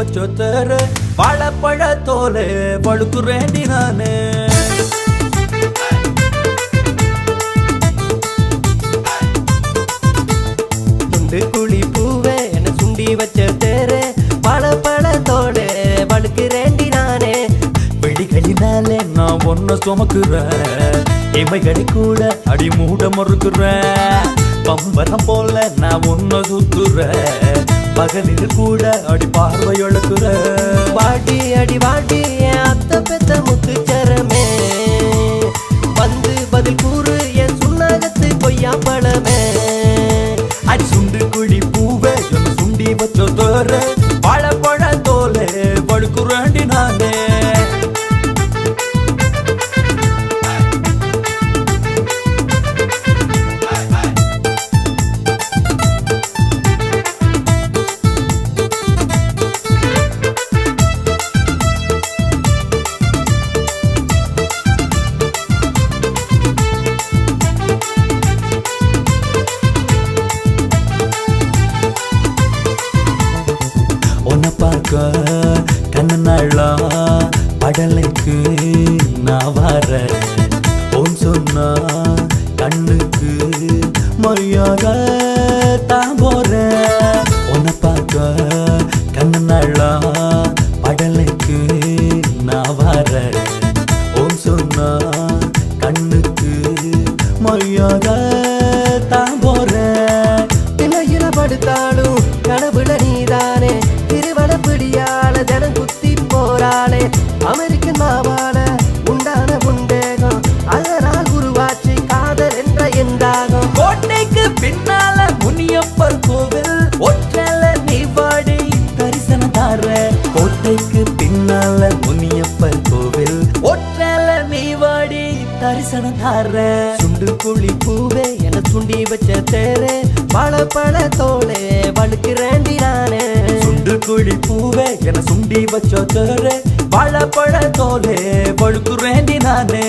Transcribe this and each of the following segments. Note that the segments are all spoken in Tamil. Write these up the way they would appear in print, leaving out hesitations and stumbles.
வச்சோ தர வாழைப்பழ தோலை வழுக்குறேண்டி நானு துண்டு குழி பூவே என்ன சுண்டி வச்ச தேர வாழைப்பழ தோலை வழுக்குறேண்டி நானே வெடிகளினாலே நான் ஒன்ன சுமக்குறேன் இமைகளை கூட அடி மூட மறுக்குறேன் பம்பரம் போல நான் ஒன்ன சுத்துறேன் பகலில் கூட அடி பார்வை எழுக்குறேன் வாடி அடி வாடி என் அத்த பெத்த முத்துச்சரமே வந்து பதில் கூறு என் சுண்ணாகத்து கொய்யா பழமே அடி சுண்டு குழி பூவே என்ன சுண்டி வச்சோ தோற வாழைப்பழ தோலை வழுக்குறேண்டி நானே கண்ணு நாளா படலைக்கு நான் வர ஓன் சொன்னா கண்ணுக்கு மரியாதை தான் போறேன் உன்னை பார்க்க கண்ணு நாளா படலைக்கு நான் வர ஓன் சொன்னா கண்ணுக்கு மரியாதை தான் போறேன் திலையில படுத்தாலும் கனவுல நீதானே திருவளப்பிடியால ஜனம் குத்தி போறாளே அமெரிக்கன் மாவால உண்டான உண்டேகம் அதனால் உருவாச்சு காதல் என்ற எந்தாகம் கோட்டைக்கு பின்னால முனியப்பர் கோவில் ஒற்றல நீ வாடி தரிசனம் தார கோட்டைக்கு பின்னால முனியப்பர் கோவில் ஒற்றல நீ வாடி தரிசனம் தார சுண்டு குழி பூவே என சுண்டி வச்ச தேரே வாழைப்பழ தோலே வழுக்குறேண்டி நானே சுண்டு குழி பூவே என சுண்டி வச்சோ தர வாழைப்பழ தோலே வழுக்குறேண்டி நானே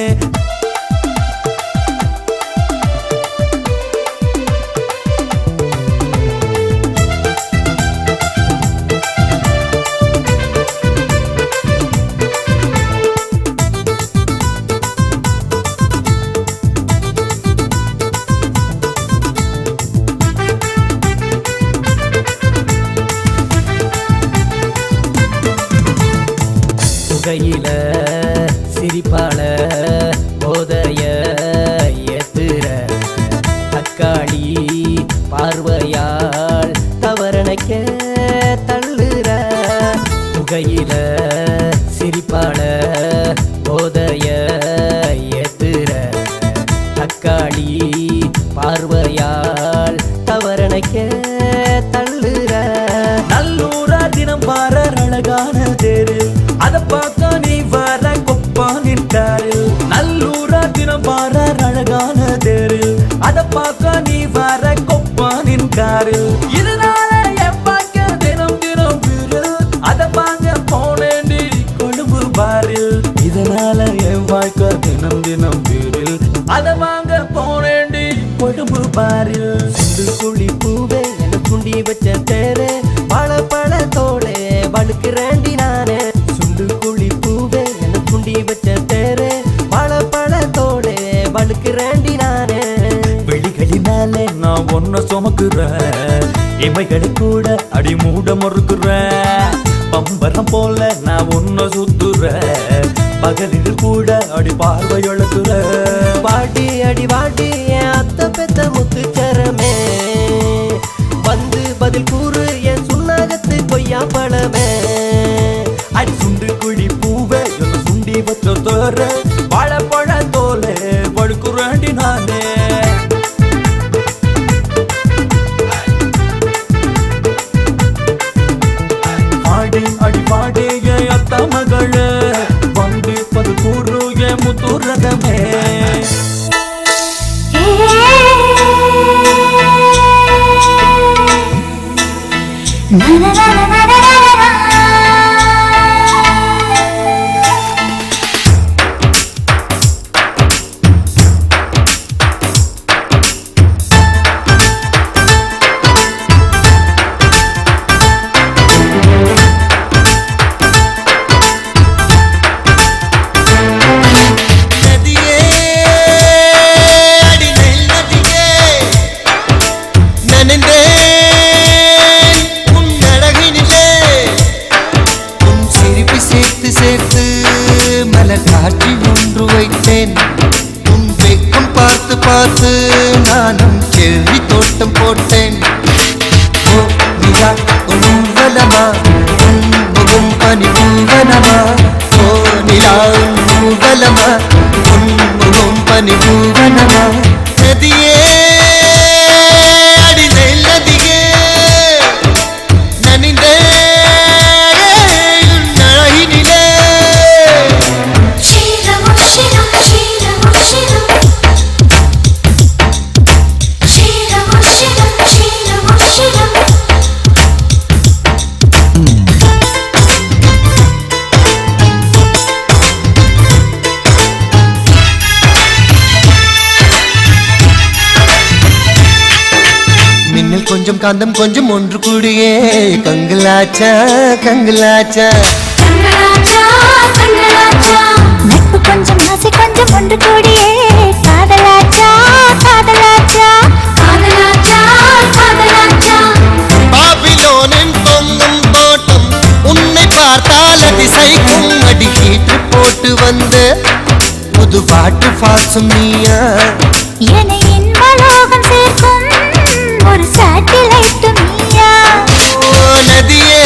புகையில சிரிப்பாள போதைய ஏத்துற தக்காளி பார்வையால் தவறனைக்க தள்ளுற புகையில சிரிப்பாள போதைய ஏத்துற தக்காளி பார்வையால் தவறனைக்க தள்ளுற நல்லூரா தினம் வார அழகான தேரு அத பார்க்க நீ வர கொப்பா நின்றாரு நல்லூரா தினம் வார அழகான தேரு அத பார்க்க நீ வர கொப்பா நின்றாரு இதனால என் பார்க்க தினம் தினம் வீரு அத வாங்க போனேண்டி கொழும்பு பாரில் இதனால என் வாழ்க்கை தினம் தினம் வீரில் அத வாங்க போனேண்டி கொழும்பு பாரில் சுண்டு குழி பூவே என சுண்டி வச்ச தேரே வாழைப்பழ தோலே வழுக்குறேண்டி நானே சுண்டு குழி பூவே என சுண்டி வச்ச தேரே வாழைப்பழ தோலே வழுக்குறேண்டி நானே வெளிகளினாலே நான் ஒன்ன சுமக்குறேன் இமைகளை கூட அடி மூட மறுக்குறேன் பம்பரம் போல நான் ஒன்ன சுத்துறேன் பகலில் கூட அடி பார்வை எழுக்குறேன் வாடி அடி வாடி என் அத்த பெத்த முத்துச்சரமே வந்து பதில் கூறு என் சுண்ணாகத்து கொய்யா பழமே அடி சுண்டு குழி பூவே என்ன சுண்டி வச்சோ தோற வாழைப்பழ தோலை வழுக்குறேண்டி நானே ஆடி அடி பாடி என் அத்த மகள வந்து பது கூறு என் முத்துரதமே சேர்த்து மலர் காட்சி ஒன்று வைத்தேன். உன் வெக்கம் பார்த்து பார்த்து நானும் செர்ரி தோட்டம் போட்டேன். ஓ நிலா உன் ஊர்வலமா, உன் முகம் பனி பூவனமா. ஓ நிலா உன் ஊர்வலமா, உன் முகம் பனி பூவனமா. நதியே அடிநெல் நதியே நனிந்தே மின்னல் கொஞ்சம் காந்தம் கொஞ்சம் ஒன்று கூடியே கங்கலாச்சா கங்கலாச்சா. நட்பு கொஞ்சம் ஆசை கொஞ்சம் ஒன்று கூடியே காதலாச்சா காதலாச்சா காதலாச்சா காதலாச்சா. பாபிலோனின் பொங்கும் தோட்டம் உன்னை பார்த்தால் அதிசைக்கும். அடி கீற்று போட்டு வந்த புது பாட்டு பாசும் நீயா. என்னை இன்பலோகம் சேர்க்கும் ஒரு சேட்டிலைட் நீயா. ஓ நதியே